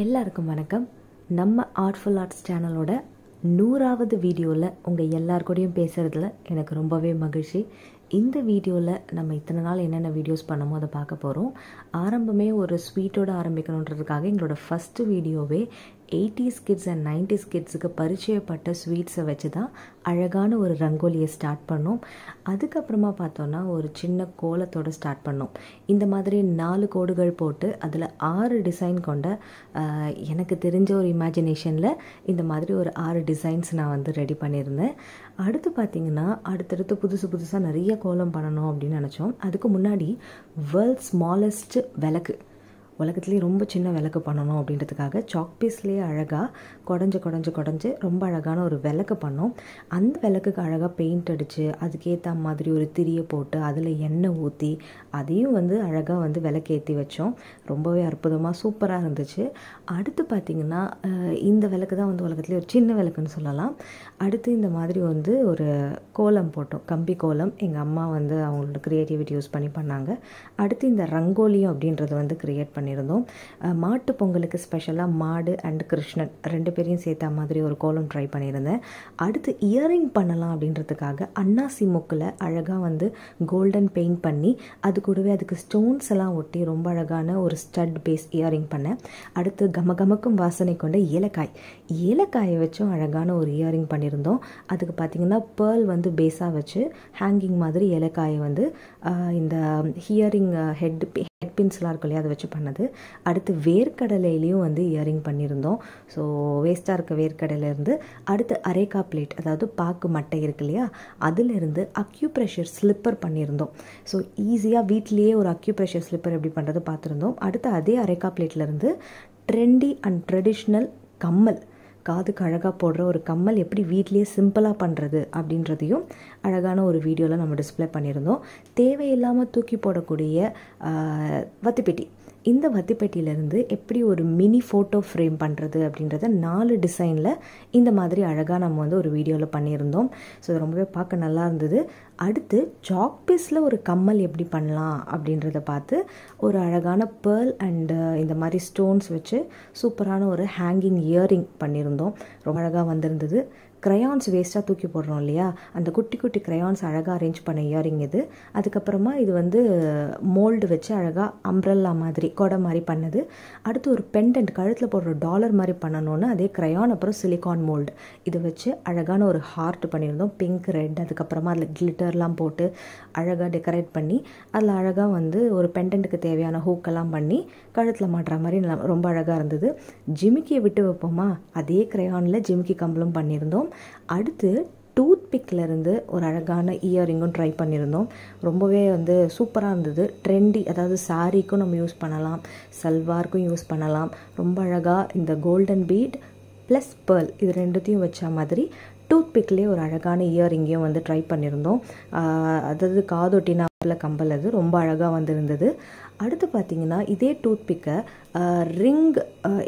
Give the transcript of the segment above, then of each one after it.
எல்லாருக்கும் வணக்கம். நம்ம ஆர்ட்ஃபுல் ஆர்ட்ஸ் சேனலோட 100வது வீடியோவில் உங்கள் எல்லாருக்கூடையும் பேசுகிறதுல எனக்கு ரொம்பவே மகிழ்ச்சி. இந்த வீடியோவில் நம்ம இத்தனை நாள் என்னென்ன வீடியோஸ் பண்ணமோ அதை பார்க்க போகிறோம். ஆரம்பமே ஒரு ஸ்வீட்டோடு ஆரம்பிக்கணுன்றதுக்காக எங்களோட ஃபஸ்ட்டு வீடியோவே 80s கிட்ஸ் அண்ட் 90s கிட்ஸுக்கு பரிச்சயப்பட்ட ஸ்வீட்ஸை வச்சு தான் அழகான ஒரு ரங்கோலியை ஸ்டார்ட் பண்ணோம். அதுக்கப்புறமா பார்த்தோன்னா ஒரு சின்ன கோலத்தோடு ஸ்டார்ட் பண்ணோம். இந்த மாதிரி 4 கோடுகள் போட்டு அதில் 6 டிசைன் கொண்ட எனக்கு தெரிஞ்ச ஒரு இமேஜினேஷனில் இந்த மாதிரி ஒரு 6 டிசைன்ஸ் நான் வந்து ரெடி பண்ணியிருந்தேன். அடுத்து பார்த்திங்கன்னா அடுத்தடுத்து புதுசாக நிறைய கோலம் பண்ணணும் அப்படின்னு நினச்சோம். அதுக்கு முன்னாடி வேர்ல்ட் ஸ்மாலஸ்ட் விளக்கு, உலகத்துலேயே ரொம்ப சின்ன விளக்கு பண்ணணும் அப்படின்றதுக்காக சாக் பீஸ்லேயே அழகாக குடஞ்சி ரொம்ப அழகான ஒரு விளக்கு பண்ணோம். அந்த விளக்குக்கு அழகாக பெயிண்ட் அடித்து அதுக்கேற்ற மாதிரி ஒரு திரியை போட்டு அதில் எண்ணெய் ஊற்றி அதையும் வந்து அழகாக வந்து விளக்கேற்றி வச்சோம். ரொம்பவே அற்புதமாக சூப்பராக இருந்துச்சு. அடுத்து பார்த்திங்கன்னா இந்த விளக்கு தான் வந்து உலகத்துலேயே ஒரு சின்ன விளக்குன்னு சொல்லலாம். அடுத்து இந்த மாதிரி வந்து ஒரு கோலம் போட்டோம், கம்பி கோலம். எங்கள் அம்மா வந்து அவங்களோட க்ரியேட்டிவிட்டி யூஸ் பண்ணி பண்ணாங்க. அடுத்து இந்த ரங்கோலியும் அப்படின்றது வந்து க்ரியேட் பண்ணியிருந்தோம். மாட்டு பொங்கலுக்கு ஸ்பெஷலாக மாடு அண்ட் கிருஷ்ணன் 2 பேரையும் சேர்த்த மாதிரி ஒரு கோலம் ட்ரை பண்ணியிருந்தேன். அடுத்து இயரிங் பண்ணலாம் அப்படின்றதுக்காக அன்னாசி முக்கில் அழகாக வந்து கோல்டன் பெயிண்ட் பண்ணி அது கூடவே அதுக்கு ஸ்டோன்ஸ் எல்லாம் ஒட்டி ரொம்ப அழகான ஒரு ஸ்டட் பேஸ் இயரிங் பண்ணேன். அடுத்து கமகமக்கும் வாசனை கொண்ட ஏலக்காயை வச்சும் அழகான ஒரு இயரிங் பண்ணியிருந்தோம். அதுக்கு பார்த்திங்கன்னா பேர்ல் வந்து பேஸாக வச்சு ஹேங்கிங் மாதிரி ஏலக்காயை வந்து இந்த ஹியரிங் ஹெட் பின்ஸ்லாம் இருக்கும் இல்லையா, அதை வச்சு பண்ணது. அடுத்து வேர்க்கடலையிலையும் வந்து இயரிங் பண்ணியிருந்தோம். ஸோ வேஸ்ட்டாக இருக்க வேர்க்கடலையிலேருந்து அடுத்து அரேக்கா பிளேட், அதாவது பாக்கு மட்டை இருக்கு இல்லையா, அதிலிருந்து அக்யூப்ரெஷர் ஸ்லிப்பர் பண்ணியிருந்தோம். ஸோ ஈஸியாக வீட்லேயே ஒரு அக்யூப்ரெஷர் ஸ்லிப்பர் எப்படி பண்ணுறது பார்த்துருந்தோம். அடுத்து அதே அரேக்கா பிளேட்லேருந்து ட்ரெண்டி அண்ட் ட்ரெடிஷ்னல் கம்மல், காதுக்கு அழகாக போடுற ஒரு கம்மல் எப்படி வீட்லேயே சிம்பிளாக பண்ணுறது அப்படின்றதையும் அழகான ஒரு வீடியோவில் நம்ம டிஸ்பிளே பண்ணியிருந்தோம். தேவையில்லாமல் தூக்கி போடக்கூடிய வத்திப்பெட்டி, இந்த வத்திப்பெட்டியிலேருந்து எப்படி ஒரு மினி ஃபோட்டோ ஃப்ரேம் பண்ணுறது அப்படின்றத 4 டிசைனில் இந்த மாதிரி அழகாக நம்ம வந்து ஒரு வீடியோவில் பண்ணியிருந்தோம். ஸோ ரொம்பவே பார்க்க நல்லா இருந்தது. அடுத்து சாக் பீஸில் ஒரு கம்மல் எப்படி பண்ணலாம் அப்படின்றத பார்த்து ஒரு அழகான பேர்ல் அண்டு இந்த மாதிரி ஸ்டோன்ஸ் வச்சு சூப்பரான ஒரு ஹேங்கிங் இயரிங் பண்ணியிருந்தோம். ரொம்ப அழகாக வந்திருந்தது. க்ரையான்ஸ் வேஸ்ட்டாக தூக்கி போடுறோம் இல்லையா, அந்த குட்டி குட்டி க்ரையான்ஸ் அழகாக அரேஞ்ச் பண்ண இயரிங் இது. அதுக்கப்புறமா இது வந்து மோல்டு வச்சு அழகாக அம்ப்ரெல்லா மாதிரி கொடை மாதிரி பண்ணது. அடுத்து ஒரு பெண்டன்ட், கழுத்தில் போடுற டாலர் மாதிரி பண்ணணுன்னு அதே க்ரையான் அப்புறம் சிலிகான் மோல்டு இதை வச்சு அழகான ஒரு ஹார்ட் பண்ணியிருந்தோம், பிங்க் ரெட். அதுக்கப்புறமா அதில் கிளிட்டர்லாம் போட்டு அழகாக டெக்கரேட் பண்ணி அதில் அழகாக வந்து ஒரு பெண்டன்ட்டுக்கு தேவையான ஹூக்கெல்லாம் பண்ணி கழுத்தில் மாட்டுற மாதிரி ரொம்ப அழகாக இருந்தது. ஜிமிக்கியை விட்டு வைப்போமா, அதே க்ரையானில் ஜிமிக்கி கம்பலும் பண்ணியிருந்தோம். அடுத்து டூத் பிக்லேருந்து ஒரு அழகான இயரிங்கும் ட்ரை பண்ணியிருந்தோம். ரொம்பவே வந்து சூப்பராக இருந்தது. ட்ரெண்டி, அதாவது சாரீக்கும் நம்ம யூஸ் பண்ணலாம், சல்வாருக்கும் யூஸ் பண்ணலாம். ரொம்ப அழகாக இந்த கோல்டன் பீட் ப்ளஸ் பேர்ல் இது 2த்தையும் வச்ச மாதிரி டூத் பிக்லேயே ஒரு அழகான இயரிங்கையும் வந்து ட்ரை பண்ணியிருந்தோம். அதாவது காதொட்டினாப்பில் கம்பல், அது ரொம்ப அழகாக வந்திருந்தது. அடுத்து பார்த்திங்கன்னா இதே டூத் பிக்கை ரிங்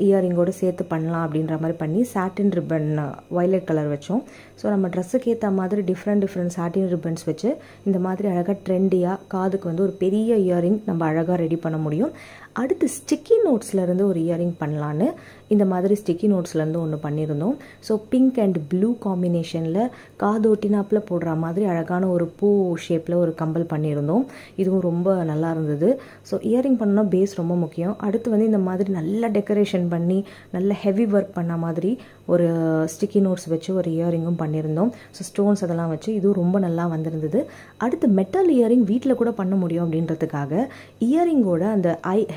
இயரிங்கோடு சேர்த்து பண்ணலாம் அப்படின்ற மாதிரி பண்ணி சாட்டின் ரிப்பன் வயலட் கலர் வச்சோம். ஸோ நம்ம ட்ரெஸ்ஸுக்கு ஏற்ற மாதிரி டிஃப்ரெண்ட் சாட்டின் ரிப்பன்ஸ் வச்சு இந்த மாதிரி அழகாக ட்ரெண்டியாக காதுக்கு வந்து ஒரு பெரிய இயரிங் நம்ம அழகாக ரெடி பண்ண முடியும். அடுத்து ஸ்டிக்கி நோட்ஸ்லேருந்து ஒரு இயரிங் பண்ணலான்னு இந்த மாதிரி ஸ்டிக்கி நோட்ஸ்லேருந்து ஒன்று பண்ணியிருந்தோம். ஸோ பிங்க் அண்ட் ப்ளூ காம்பினேஷனில் காதோட்டினாப்பில் போடுற மாதிரி அழகான ஒரு பூ ஷேப்பில் ஒரு கம்பல் பண்ணியிருந்தோம். இதுவும் ரொம்ப நல்லா இருந்தது. ஸோ இயரிங் பண்ணோன்னா பேஸ் ரொம்ப முக்கியம். அடுத்து வந்து இந்த மாதிரி நல்லா டெக்கரேஷன் பண்ணி நல்ல ஹெவி ஒர்க் பண்ண மாதிரி ஒரு ஸ்டிக்கி நோட்ஸ் வச்சு ஒரு இயரிங்கும் பண்ணியிருந்தோம். ஸோ ஸ்டோன்ஸ் அதெல்லாம் வச்சு இதுவும் ரொம்ப நல்லா வந்திருந்தது. அடுத்து மெட்டல் இயரிங் வீட்டில் கூட பண்ண முடியும் அப்படின்றதுக்காக இயரிங்கோட அந்த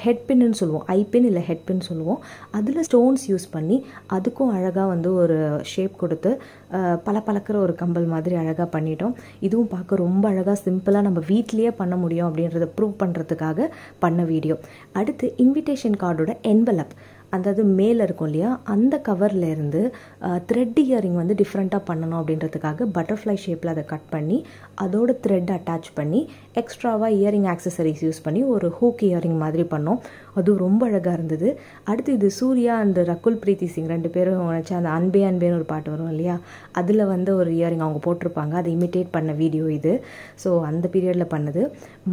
ஹெட் பின்னு சொல்லுவோம், ஐ பின் இல்லை ஹெட் பின் சொல்லுவோம், அதில் ஸ்டோன்ஸ் யூஸ் பண்ணி அதுக்கும் அழகாக வந்து ஒரு ஷேப் கொடுத்து பளபளக்கிற ஒரு கம்பல் மாதிரி அழகாக பண்ணிட்டோம். இதுவும் பார்க்க ரொம்ப அழகாக சிம்பிளாக நம்ம வீட்லேயே பண்ண முடியும் அப்படின்றத ப்ரூவ் பண்ணுறதுக்காக பண்ண வீடியோ. அடுத்து இன்விடேஷன் கார்டோட என்வலப், அதாவது மேலே இருக்கும் இல்லையா, அந்த கவர்லேருந்து த்ரெட் இயரிங் வந்து டிஃப்ரெண்ட்டாக பண்ணணும் அப்படின்றதுக்காக பட்டர்ஃப்ளை ஷேப்பில் அதை கட் பண்ணி அதோட த்ரெட் அட்டாச் பண்ணி எக்ஸ்ட்ராவாக இயரிங் ஆக்சசரிஸ் யூஸ் பண்ணி ஒரு ஹூக் இயரிங் மாதிரி பண்ணோம். அதுவும் ரொம்ப அழகாக இருந்தது. அடுத்து இது சூர்யா அண்ட் ரகுல் பிரீத்தி சிங் 2 பேரும் நினச்சா அந்த அன்பே அன்பேன்னு ஒரு பாட்டு வரும் இல்லையா, அதில் வந்து ஒரு இயரிங் அவங்க போட்டிருப்பாங்க, அதை இமிட்டேட் பண்ண வீடியோ இது. ஸோ அந்த பீரியடில் பண்ணது.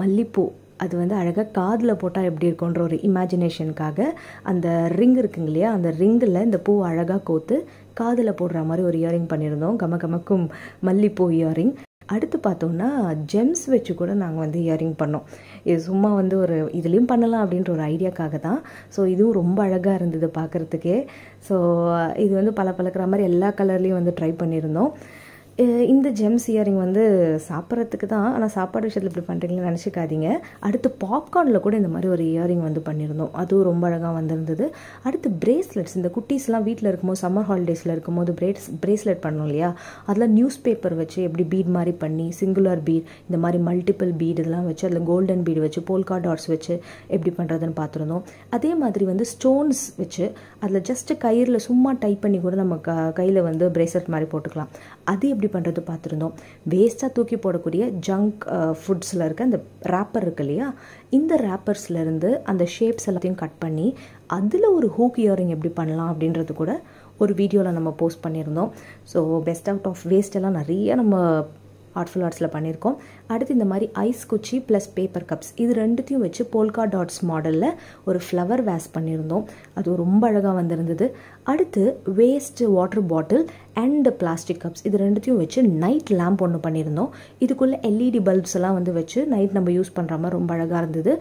மல்லிப்பூ, அது வந்து அழகாக காதில் போட்டால் எப்படி இருக்குன்ற ஒரு இமேஜினேஷனுக்காக அந்த ரிங் இருக்குங்க இல்லையா, அந்த ரிங்கில் இந்த பூ அழகாக கோத்து காதில் போடுற மாதிரி ஒரு இயரிங் பண்ணியிருந்தோம். கமகமக்கும் மல்லிப்பூ இயரிங். அடுத்து பார்த்தோம்னா ஜெம்ஸ் வச்சு கூட நாங்கள் வந்து இயரிங் பண்ணோம். இது சும்மா வந்து ஒரு இதுலேயும் பண்ணலாம் அப்படின்ற ஒரு ஐடியாக்காக தான். ஸோ இதுவும் ரொம்ப அழகாக இருந்தது பார்க்குறதுக்கே. ஸோ இது வந்து பளபளக்கிற மாதிரி எல்லா கலர்லேயும் வந்து ட்ரை பண்ணியிருந்தோம். இந்த ஜெம்ஸ் இயரிங் வந்து சாப்பிட்றதுக்கு தான், ஆனால் சாப்பாடு விஷயத்தில் இப்படி பண்ணுறீங்கன்னு நினச்சிக்காதீங்க. அடுத்து பாப்கார்னில் கூட இந்த மாதிரி ஒரு இயரிங் வந்து பண்ணியிருந்தோம். அதுவும் ரொம்ப அழகாக வந்திருந்தது. அடுத்து பிரேஸ்லெட்ஸ், இந்த குட்டீஸ்லாம் வீட்டில் இருக்கும்போது சம்மர் ஹாலிடேஸில் இருக்கும்போது பிரேஸ்லெட் பண்ணோம் இல்லையா, அதில் நியூஸ் பேப்பர் வச்சு எப்படி பீட் மாதிரி பண்ணி சிங்குலர் பீட், இந்த மாதிரி மல்டிபிள் பீட் இதெல்லாம் வச்சு அதில் கோல்டன் பீட் வச்சு போல்கா டாட்ஸ் வச்சு எப்படி பண்ணுறதுன்னு பார்த்துருந்தோம். அதே மாதிரி வந்து ஸ்டோன்ஸ் வச்சு அதில் ஜஸ்ட்டு கயிறில் சும்மா டைப் பண்ணி கூட நம்ம கையில் வந்து பிரேஸ்லெட் மாதிரி போட்டுக்கலாம். அது எப்படி பண்ணுறது பார்த்துருந்தோம். வேஸ்ட்டாக தூக்கி போடக்கூடிய ஜங்க் ஃபுட்ஸில் இருக்க அந்த ரேப்பர் இருக்கு இல்லையா, இந்த ரேப்பர்ஸ்லேருந்து அந்த ஷேப்ஸ் எல்லாத்தையும் கட் பண்ணி அதில் ஒரு ஹூக் இயரிங் எப்படி பண்ணலாம் அப்படின்றது கூட ஒரு வீடியோவில் நம்ம போஸ்ட் பண்ணியிருந்தோம். So best out of waste எல்லாம் நிறைய நம்ம ஆர்ட்ஃபுல் ஆர்ட்ஸில் பண்ணியிருக்கோம். அடுத்து இந்த மாதிரி ஐஸ் குச்சி ப்ளஸ் பேப்பர் கப்ஸ் இது ரெண்டுத்தையும் வச்சு போல்கா டாட்ஸ் மாடலில் ஒரு ஃப்ளவர் வேஸ் பண்ணியிருந்தோம். அது ரொம்ப அழகாக வந்திருந்தது. அடுத்து waste water bottle and plastic cups இது ரெண்டுத்தையும் வச்சு நைட் லேம்ப் ஒன்று பண்ணியிருந்தோம். இதுக்குள்ளே எல்இடி பல்ப்ஸ் எல்லாம் வந்து வச்சு நைட் நம்ம யூஸ் பண்ணுற மாதிரி ரொம்ப அழகாக இருந்தது.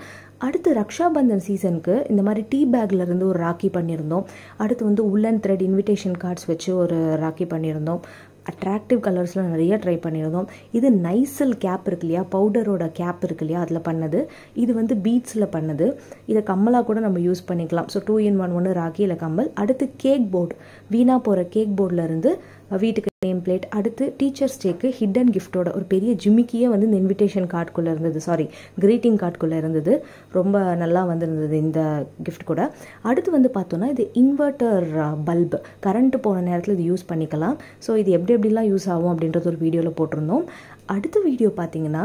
அடுத்து ரக்ஷாபந்தன் சீசனுக்கு இந்த மாதிரி டீ பேக்லேருந்து ஒரு ராக்கி பண்ணியிருந்தோம். அடுத்து வந்து உள்ளன் த்ரெட் இன்விடேஷன் கார்ட்ஸ் வச்சு ஒரு ராக்கி பண்ணியிருந்தோம். அட்ராக்டிவ் கலர்ஸ்லாம் நிறைய ட்ரை பண்ணியிருந்தோம். இது நைசல் கேப் இருக்கு இல்லையா, பவுடரோட கேப் இருக்கு இல்லையா, அதில் பண்ணது. இது வந்து பீட்ஸில் பண்ணது. இதை கம்மலாக கூட நம்ம யூஸ் பண்ணிக்கலாம். ஸோ 2-in-1 ஒன்று ராக்கி இல்லை கம்மல். அடுத்து கேக் போர்டு, வீணாக போகிற கேக் போர்டிலேருந்து வீட்டுக்கு நேம் பிளேட். அடுத்து டீச்சர்ஸ் டேக்கு ஹிடன் கிஃப்டோட ஒரு பெரிய ஜிமிக்கியே வந்து இந்த இன்விடேஷன் கார்டுக்குள்ளே இருந்தது, கிரீட்டிங் கார்டுக்குள்ளே இருந்தது. ரொம்ப நல்லா வந்திருந்தது இந்த கிஃப்ட் கூட. அடுத்து வந்து பார்த்தோன்னா இது இன்வெர்ட்டர் பல்பு, கரண்ட்டு போன நேரத்தில் இது யூஸ் பண்ணிக்கலாம். ஸோ இது எப்படி எப்படிலாம் யூஸ் ஆகும் அப்படின்றது ஒரு வீடியோவில் போட்டிருந்தோம். அடுத்த வீடியோ பார்த்தீங்கன்னா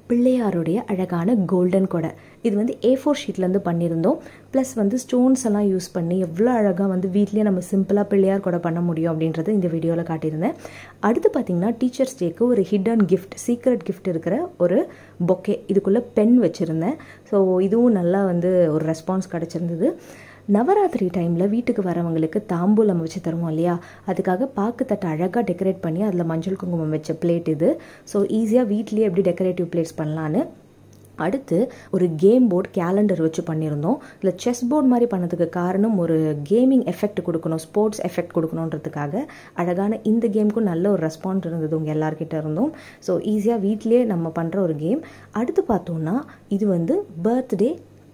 பிள்ளையாருடைய அழகான கோல்டன் கொடை. இது வந்து A4 ஷீட்லேருந்து பண்ணியிருந்தோம். ப்ளஸ் வந்து ஸ்டோன்ஸ் எல்லாம் யூஸ் பண்ணி எவ்வளோ அழகாக வந்து வீட்லேயே நம்ம சிம்பிளாக பிள்ளையார் கொடை பண்ண முடியும் அப்படின்றது இந்த வீடியோவில் காட்டியிருந்தேன். அடுத்து பார்த்திங்கன்னா டீச்சர்ஸ் டேக்கு ஒரு ஹிடன் கிஃப்ட், சீக்ரெட் கிஃப்ட் இருக்கிற ஒரு பொக்கே, இதுக்குள்ளே பென் வச்சுருந்தேன். ஸோ இதுவும் நல்லா வந்து ஒரு ரெஸ்பான்ஸ் கிடச்சிருந்தது. நவராத்திரி டைமில் வீட்டுக்கு வரவங்களுக்கு தாம்பூலம் வச்சு தருவோம் இல்லையா, அதுக்காக பாக்கு தட்டை அழகாக டெக்கரேட் பண்ணி அதில் மஞ்சள் குங்குமம் வச்ச பிளேட் இது. ஸோ ஈஸியாக வீட்லேயே எப்படி டெக்கரேட்டிவ் பிளேட்ஸ் பண்ணலான்னு. அடுத்து ஒரு கேம் போர்டு கேலண்டர் வச்சு பண்ணியிருந்தோம். இதில் செஸ் போர்டு மாதிரி பண்ணதுக்கு காரணம் ஒரு கேமிங் எஃபெக்ட் கொடுக்கணும், ஸ்போர்ட்ஸ் எஃபெக்ட் கொடுக்கணுன்றதுக்காக அழகான இந்த கேமுக்கும் நல்ல ஒரு ரெஸ்பான்ஸ் இருந்தது உங்கள் எல்லார்கிட்ட இருந்தும். ஸோ ஈஸியாக வீட்லேயே நம்ம பண்ணுற ஒரு கேம். அடுத்து பார்த்தோன்னா இது வந்து பர்த்டே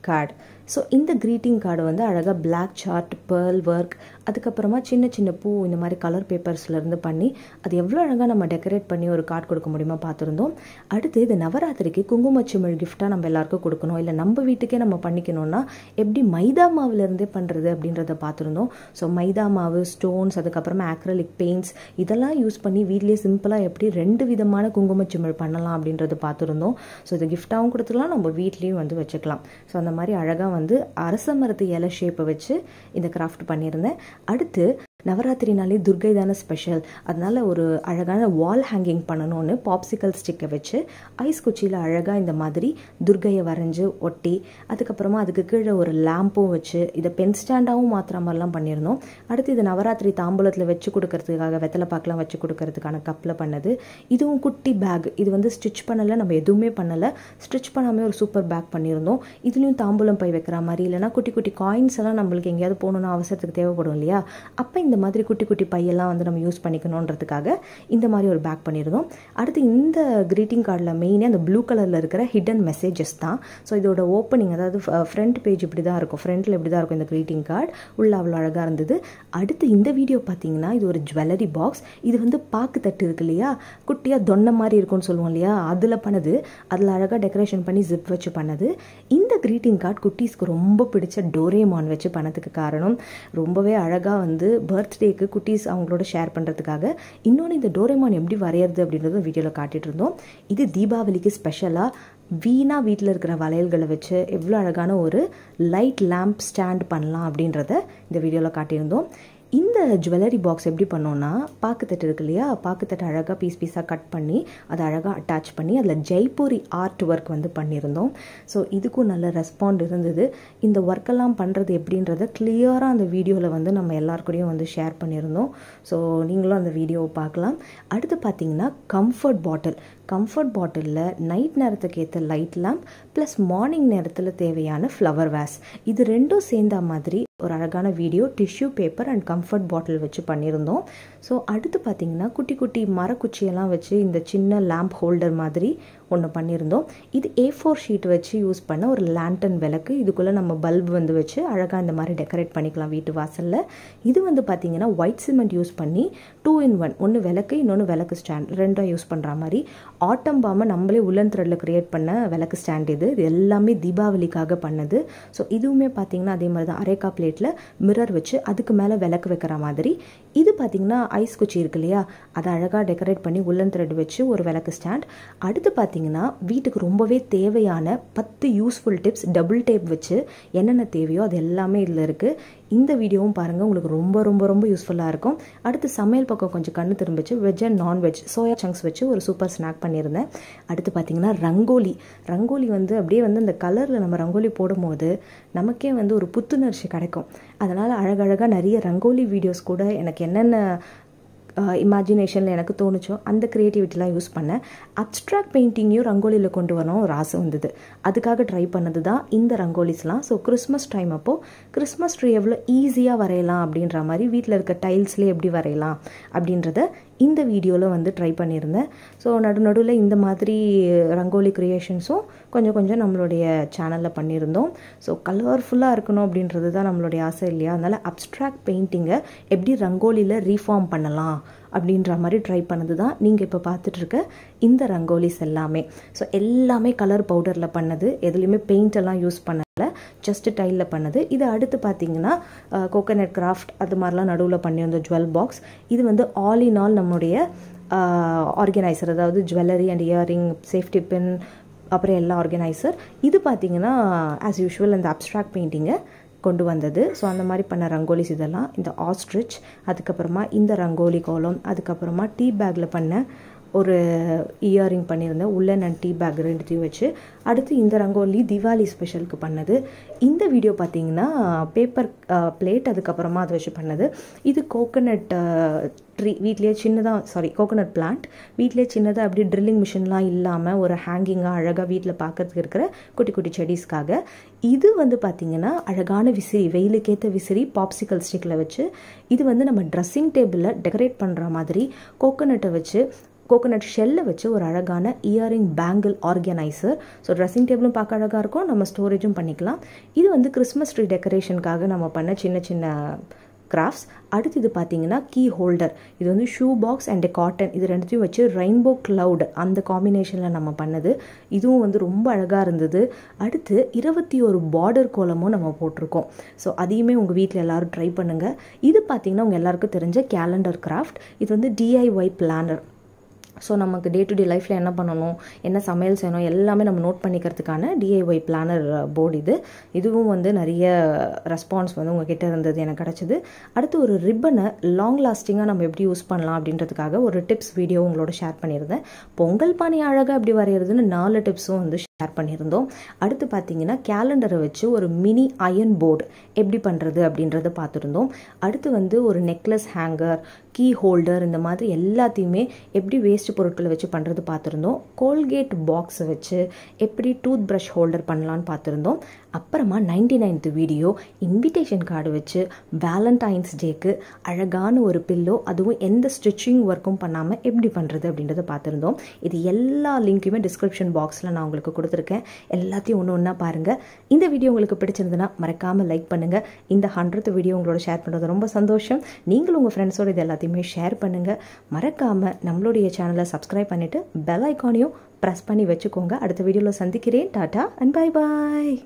கார்டு. ஸோ இந்த க்ரீட்டிங் கார்டு வந்து அழகாக பிளாக் சார்ட், பேர்ல் ஒர்க், அதுக்கப்புறமா சின்ன சின்ன பூ இந்த மாதிரி கலர் பேப்பர்ஸ்லேருந்து பண்ணி அது எவ்வளோ அழகாக நம்ம டெக்கரேட் பண்ணி ஒரு கார்டு கொடுக்க முடியுமா பார்த்துருந்தோம். அடுத்து இது நவராத்திரிக்கு குங்குமச்சிமிழ் கிஃப்டாக நம்ம எல்லாருக்கும் கொடுக்கணும், இல்லை நம்ம வீட்டுக்கே நம்ம பண்ணிக்கணும்னா எப்படி மைதா மாவுலேருந்தே பண்ணுறது அப்படின்றத பார்த்துருந்தோம். ஸோ மைதா மாவு, ஸ்டோன்ஸ், அதுக்கப்புறமா ஆக்ரலிக் பெயிண்ட்ஸ் இதெல்லாம் யூஸ் பண்ணி வீட்லேயே சிம்பிளாக எப்படி 2 விதமான குங்குமச்சிமிழ் பண்ணலாம் அப்படின்றது பார்த்துருந்தோம். ஸோ இது கிஃப்டாகவும் கொடுத்துக்கலாம், நம்ம வீட்லேயும் வந்து வச்சுக்கலாம். ஸோ அந்த மாதிரி அழகாக வந்து அரச மரத்து இலை ஷேப்பை வச்சு இந்த கிராஃப்ட் பண்ணியிருந்தேன். அடுத்து நவராத்திரினாலே துர்கை தானே ஸ்பெஷல், அதனால ஒரு அழகான வால் ஹேங்கிங் பண்ணணும்னு பாப்சிக்கல் ஸ்டிக்கை வச்சு ஐஸ் குச்சியில் அழகாக இந்த மாதிரி துர்கையை வரைஞ்சி ஒட்டி, அதுக்கப்புறமா அதுக்கு கீழே ஒரு லேம்பும் வச்சு இதை பென் ஸ்டாண்டாகவும் மாத்திர மாதிரிலாம் பண்ணியிருந்தோம். அடுத்து இது நவராத்திரி தாம்பூலத்தில் வச்சு கொடுக்கறதுக்காக வெத்தலை பாக்கெலாம் வச்சு கொடுக்கறதுக்கான கப்பில் பண்ணது. இதுவும் குட்டி பேக், இது வந்து ஸ்டிச் பண்ணலை, நம்ம எதுவுமே பண்ணலை, ஸ்டிச் பண்ணாமல் ஒரு சூப்பர் பேக் பண்ணியிருந்தோம். இதுலேயும் தாம்பூலம் பை வைக்கிற மாதிரி, இல்லைனா குட்டி குட்டி காயின்ஸ் எல்லாம் நம்மளுக்கு எங்கேயாவது போகணுன்னு அவசரத்துக்கு தேவைப்படும் இல்லையா, அப்போ இந்த மாதிரி குட்டி குட்டி பையெல்லாம் வந்து நம்ம யூஸ் பண்ணிக்கணுன்றதுக்காக இந்த மாதிரி ஒரு பேக் பண்ணியிருந்தோம். அடுத்து இந்த க்ரீட்டிங் கார்டில் மெயினே அந்த ப்ளூ கலரில் இருக்கிற ஹிடன் மெசேஜஸ் தான். ஸோ இதோட ஓப்பனிங், அதாவது ஃப்ரண்ட் பேஜ் இப்படி தான் இருக்கும், ஃப்ரண்ட்டில் இப்படி தான் இருக்கும் இந்த க்ரீட்டிங் கார்டு, உள்ள அவ்வளோ அழகாக இருந்தது. அடுத்து இந்த வீடியோ பார்த்தீங்கன்னா இது ஒரு ஜுவல்லரி பாக்ஸ். இது வந்து பாக்கு தட்டு இருக்கு இல்லையா, குட்டியாக தொன்னை மாதிரி இருக்கும்னு சொல்லுவோம் இல்லையா, அதில் பண்ணது, அதில் அழகாக டெக்கரேஷன் பண்ணி ஜிப் வச்சு பண்ணது. இந்த க்ரீட்டிங் கார்டு குட்டீஸ்க்கு ரொம்ப பிடிச்ச டோரேமான் வச்சு பண்ணதுக்கு காரணம் ரொம்பவே அழகாக வந்து பர்த்டேக்கு குட்டீஸ் அவங்களோட ஷேர் பண்ணுறதுக்காக. இன்னொன்று இந்த டோரேமான் எப்படி வரையிறது அப்படின்றத வீடியோவில் காட்டிகிட்டு இருந்தோம். இது தீபாவளிக்கு ஸ்பெஷலாக வீணாக வீட்டில் இருக்கிற வளையல்களை வச்சு எவ்வளோ அழகான ஒரு லைட் லேம்ப் ஸ்டாண்ட் பண்ணலாம் அப்படின்றத இந்த வீடியோவில் காட்டியிருந்தோம். இந்த இந்த ஜுவல்லரி பாக்ஸ் எப்படி பண்ணோன்னா, பாக்குத்தட்டு இருக்கு இல்லையா, பாக்குத்தட்டு அழகாக பீஸாக கட் பண்ணி அதை அழகாக அட்டாச் பண்ணி அதில் ஜெய்ப்பூரி ஆர்ட் ஒர்க் வந்து பண்ணியிருந்தோம். ஸோ இதுக்கும் நல்ல ரெஸ்பாண்ட் இருந்தது. இந்த ஒர்க்கெல்லாம் பண்ணுறது எப்படின்றத கிளியராக அந்த வீடியோவில் வந்து நம்ம எல்லாருக்கூடையும் வந்து ஷேர் பண்ணியிருந்தோம். ஸோ நீங்களும் அந்த வீடியோவை பார்க்கலாம். அடுத்து பார்த்தீங்கன்னா கம்ஃபர்ட் பாட்டிலில் நைட் நேரத்துக்கு ஏற்ற லைட் லேம்ப் ப்ளஸ் மார்னிங் நேரத்தில் தேவையான ஃப்ளவர் வேஸ், இது ரெண்டும் சேர்ந்த மாதிரி ஒரு அழகான video tissue paper and comfort bottle வச்சு பண்ணியிருந்தோம். ஸோ அடுத்து பார்த்திங்கன்னா குட்டி குட்டி மரக்குச்சியெல்லாம் வச்சு இந்த சின்ன லேம்ப் ஹோல்டர் மாதிரி ஒன்று பண்ணியிருந்தோம். இது A4 ஷீட் வச்சு யூஸ் பண்ண ஒரு லேண்டன் விளக்கு. இதுக்குள்ளே நம்ம பல்ப் வந்து வச்சு அழகாக இந்த மாதிரி டெக்கரேட் பண்ணிக்கலாம் வீட்டு வாசலில். இது வந்து பார்த்திங்கன்னா ஒயிட் சிமெண்ட் யூஸ் பண்ணி 2 in 1, ஒன்று விளக்கு இன்னொன்று விளக்கு ஸ்டாண்ட், ரெண்டும் யூஸ் பண்ணுற மாதிரி ஆட்டம் பாமை நம்மளே உலன் த்ரெட்டில் க்ரியேட் பண்ண விளக்கு ஸ்டாண்ட். இது எல்லாமே தீபாவளிக்காக பண்ணது. ஸோ இதுவுமே பார்த்திங்கன்னா அதே மாதிரி தான் அரேக்கா பிளேட்டில் மிரர் வச்சு அதுக்கு மேலே விளக்கு வைக்கிற மாதிரி. இது பார்த்திங்கன்னா ஐஸ் குச்சி இருக்கு இல்லையா, அதை அழகாக டெக்கரேட் பண்ணி உலன் த்ரெட் வச்சு ஒரு விளக்கு ஸ்டாண்ட். அடுத்து பார்த்திங்கன்னா வீட்டுக்கு ரொம்பவே தேவையான 10 யூஸ்ஃபுல் டிப்ஸ் டபுள் டேப் வச்சு என்னென்ன தேவையோ அது எல்லாமே இதில் இருக்குது. இந்த வீடியோவும் பாருங்கள், உங்களுக்கு ரொம்ப ரொம்ப ரொம்ப யூஸ்ஃபுல்லாக இருக்கும். அடுத்து சமையல் பக்கம் கொஞ்சம் கண்ணு திரும்பிச்சு veg and non veg soya chunks வச்சு ஒரு சூப்பர் ஸ்நாக் பண்ணியிருந்தேன். அடுத்து பார்த்திங்கன்னா ரங்கோலி வந்து அப்படியே வந்து அந்த கலரில் நம்ம ரங்கோலி போடும்போது நமக்கே வந்து ஒரு புத்துணர்ச்சி கிடைக்கும். அதனால் அழகழகாக நிறைய ரங்கோலி வீடியோஸ் கூட எனக்கு என்னென்ன இமேஜினேஷனில் எனக்கு தோணுச்சோ அந்த க்ரியேட்டிவிட்டிலாம் யூஸ் பண்ணேன். அப்ஸ்ட்ராக்ட் பெயிண்டிங்கையும் ரங்கோலியில் கொண்டு வரணும் ஒரு ஆசை வந்தது. அதுக்காக ட்ரை பண்ணது தான் இந்த ரங்கோலிஸ்லாம். ஸோ கிறிஸ்மஸ் டைம் அப்போது கிறிஸ்மஸ் ட்ரீ எவ்வளோ ஈஸியாக வரையலாம் அப்படின்ற மாதிரி வீட்டில் இருக்க டைல்ஸ்லேயே எப்படி வரையலாம் அப்படின்றத இந்த வீடியோவில் வந்து ட்ரை பண்ணியிருந்தேன். ஸோ நடுவில் இந்த மாதிரி ரங்கோலி க்ரியேஷன்ஸும் கொஞ்சம் நம்மளுடைய சேனலில் பண்ணியிருந்தோம். ஸோ கலர்ஃபுல்லாக இருக்கணும் அப்படின்றது தான் நம்மளுடைய ஆசை இல்லையா. அதனால் அப்ஸ்ட்ராக்ட் பெயிண்டிங்கை எப்படி ரங்கோலியில் ரீஃபார்ம் பண்ணலாம் அப்படின்ற மாதிரி ட்ரை பண்ணது தான் நீங்கள் இப்போ பார்த்துட்ருக்க இந்த ரங்கோலிஸ் எல்லாமே. ஸோ எல்லாமே கலர் பவுடரில் பண்ணது, எதுலேயுமே பெயிண்டெல்லாம் யூஸ் பண்ணலை, ஜஸ்ட்டு டைலில் பண்ணது. இது அடுத்து பார்த்திங்கன்னா கோகோனட் கிராஃப்ட் அது மாதிரிலாம் நடுவில் பண்ணியிருந்தோம் ஜுவல் பாக்ஸ். இது வந்து ஆல் இன் ஆல் நம்மளுடைய ஆர்கனைசர், அதாவது jewellery and earring, safety pin, அப்புறம் எல்லா ஆர்கனைசர். இது பார்த்திங்கன்னா ஆஸ் யூஷுவல் அந்த அப்ஸ்ட்ராக்ட் பெயிண்டிங்கை கொண்டு வந்தது. ஸோ அந்த மாதிரி பண்ண ரங்கோலிஸ் இதெல்லாம். இந்த ஆஸ்ட்ரிச், அதுக்கப்புறமா இந்த ரங்கோலி கோலம், அதுக்கப்புறமா டீ பேக்கில் பண்ண ஒரு இயரிங் பண்ணியிருந்தேன், உள்ளன் அண்ட் டீ பேக் ரெண்டுத்தையும் வச்சு. அடுத்து இந்த ரங்கோலி தீபாவளி ஸ்பெஷலுக்கு பண்ணது. இந்த வீடியோ பார்த்தீங்கன்னா பேப்பர் பிளேட், அதுக்கப்புறமா அதை வச்சு பண்ணது. இது கோகோனட் ட்ரீ வீட்லேயே சின்னதாக கோகோனட் பிளான்ட் வீட்லேயே சின்னதாக அப்படி ட்ரில்லிங் மிஷின்லாம் இல்லாமல் ஒரு ஹேங்கிங்காக அழகாக வீட்டில் பார்க்கறதுக்கு இருக்கிற குட்டி குட்டி செடிஸ்க்காக. இது வந்து பார்த்திங்கன்னா அழகான விசிறி, வெயிலுக்கேற்ற விசிறி பாப்சிக்கல் ஸ்டிக்கில் வச்சு. இது வந்து நம்ம ட்ரெஸ்ஸிங் டேபிளில் டெக்கரேட் பண்ணுற மாதிரி கோகோனட் ஷெல்லை வச்சு ஒரு அழகான earring bangle organiser. So dressing டேபிளும் பார்க்க அழகாக இருக்கும், நம்ம ஸ்டோரேஜும் பண்ணிக்கலாம். இது வந்து கிறிஸ்மஸ் ட்ரீ டெக்கரேஷனுக்காக நம்ம பண்ண சின்ன சின்ன கிராஃப்ட்ஸ். அடுத்து இது பார்த்தீங்கன்னா கீ ஹோல்டர். இது வந்து ஷூ பாக்ஸ் அண்ட் காட்டன், இது ரெண்டுத்தையும் வச்சு ரெயின்போ கிளவுட் அந்த காம்பினேஷனில் நம்ம பண்ணது. இதுவும் வந்து ரொம்ப அழகாக இருந்தது. அடுத்து 21 பார்டர் கோலமும் நம்ம போட்டிருக்கோம். ஸோ அதையுமே உங்கள் வீட்டில் எல்லோரும் ட்ரை பண்ணுங்கள். இது பார்த்திங்கன்னா உங்கள் எல்லாருக்கும் தெரிஞ்ச கேலண்டர் கிராஃப்ட். இது வந்து DIY பிளானர். ஸோ நமக்கு டே டு டே லைஃப்பில் என்ன பண்ணணும், என்ன சமையல் செய்யணும் எல்லாமே நம்ம நோட் பண்ணிக்கிறதுக்கான DIY பிளானர் போர்டு. இதுவும் வந்து நிறைய ரெஸ்பான்ஸ் வந்து உங்ககிட்ட இருந்தது எனக்கு கிடச்சிது. அடுத்து ஒரு ரிப்பனை லாங் லாஸ்டிங்காக நம்ம எப்படி யூஸ் பண்ணலாம் அப்படின்றதுக்காக ஒரு டிப்ஸ் வீடியோ உங்களோட ஷேர் பண்ணியிருந்தேன். பொங்கல் பானை அழகாக எப்படி வரைகிறதுன்னு 4 டிப்ஸும் வந்து ஷேர் பண்ணியிருந்தோம். அடுத்து பார்த்தீங்கன்னா கேலண்டரை வச்சு ஒரு மினி அயன் போர்டு எப்படி பண்ணுறது அப்படின்றத பார்த்துருந்தோம். அடுத்து வந்து ஒரு நெக்லஸ் ஹேங்கர், கீ ஹோல்டர், இந்த மாதிரி எல்லாத்தையுமே எப்படி வேஸ்ட் பொருட்களை வச்சு பண்ணுறது பார்த்துருந்தோம். கோல்கேட் பாக்ஸை வச்சு எப்படி டூத் ப்ரஷ் ஹோல்டர் பண்ணலான்னு பார்த்துருந்தோம். அப்புறமா 99th வீடியோ இன்விடேஷன் கார்டு வச்சு வேலண்டைன்ஸ் டேக்கு அழகான ஒரு பில்லோ, அதுவும் எந்த ஸ்டிச்சிங் ஒர்க்கும் பண்ணாமல் எப்படி பண்ணுறது அப்படின்றத பார்த்துருந்தோம். இது எல்லா லிங்க்குமே டிஸ்கிரிப்ஷன் பாக்ஸில் நான் உங்களுக்கு கொடுத்துருக்கேன். எல்லாத்தையும் ஒன்று ஒன்றா பாருங்கள். இந்த வீடியோ உங்களுக்கு பிடிச்சிருந்ததுன்னா மறக்காமல் லைக் பண்ணுங்கள். இந்த 100th வீடியோ உங்களோட ஷேர் பண்ணுறது ரொம்ப சந்தோஷம். நீங்களும் உங்கள் ஃப்ரெண்ட்ஸோடு இது எல்லாத்தையுமே ஷேர் பண்ணுங்கள். மறக்காமல் நம்மளுடைய சேனலை சப்ஸ்கிரைப் பண்ணிவிட்டு பெல் ஐக்கானையும் ப்ரெஸ் பண்ணி வச்சுக்கோங்க. அடுத்த வீடியோவில் சந்திக்கிறேன். Tata and bye bye.